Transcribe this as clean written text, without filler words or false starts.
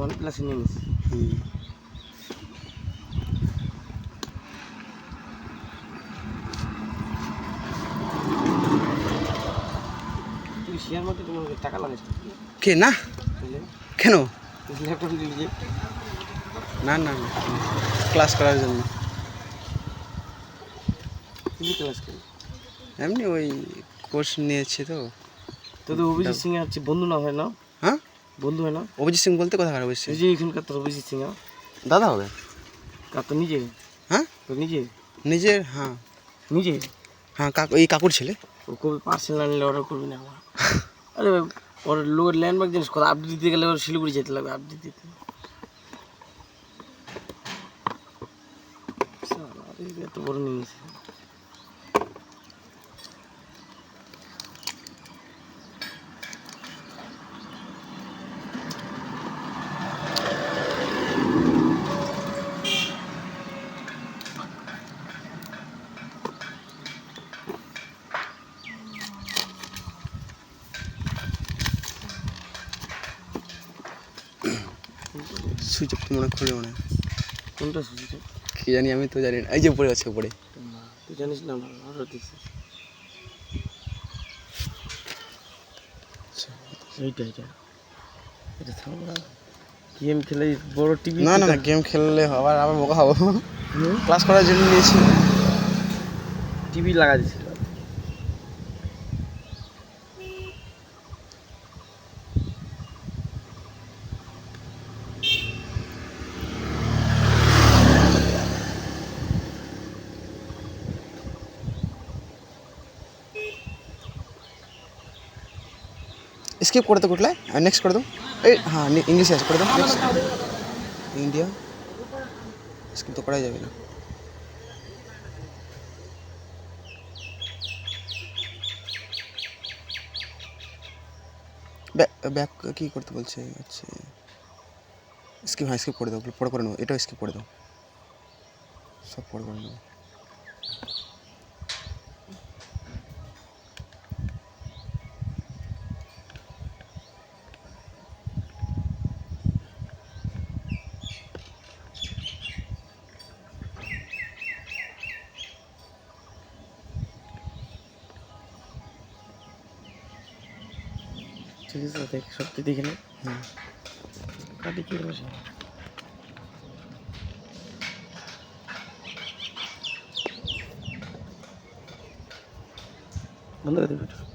OnePlus নিয়ে নিস। তুই শেয়ার মার্কেটে তোমার টাকা লাগাইছ কে না কেন ল্যাপটপ নিয়ে যে না না না ক্লাস করার জন্য তুই ক্লাস করি এমনি ওই কোর্স নিয়েছি তো তোদের অভিজিৎ সিং আছে বন্ধু না হয় না হ্যাঁ বন্ধু হয় না অভিজিৎ সিং বলতে কোথাকার অভিজিৎ সিং এই যে এখানকার তোর অভিজিৎ সিং দাদা হবে কার তো নিজে হ্যাঁ তোর নিজে নিজের হ্যাঁ নিজে হ্যাঁ কাকু এই কাকুর ছেলে ও কবি পার্সেল আনলে অর্ডার করবি না আমার আরে ওর লোকের ল্যান্ডমার্ক জিনিস কথা আপডেট দিতে গেলে ওর শিলিগুড়ি যেতে লাগবে আপডেট দিতে এত বড় নিয়েছে সুইচ অফ তো মনে খুলে মনে কোনটা সুবিধা কি জানি আমি তো জানি না এই যে উপরে আছে উপরে তুই জানিস না অর্ডার দিচ্ছিস এইটা এটা এটা থামা গেম খেলে বড় টিভি না না না গেম খেললে আবার আবার বোকা হবো ক্লাস করার জন্য নিয়েছি টিভি লাগা দিছিল स्किप कर दो कुठला नेक्स्ट कर दो ए हाँ इंग्लिश ऐसे कर दो नेक्स्ट इंडिया स्किप तो करा ही जाएगा ना बैक की करते बोलছে अच्छा स्किप हाँ स्किप कर दो पढ़ कर नो এটা स्किप कर दो सब पढ़ कर नो ঠিক আছে দেখ সত্যি দেখে নে কাটি কি বসে বন্ধ করে দিবি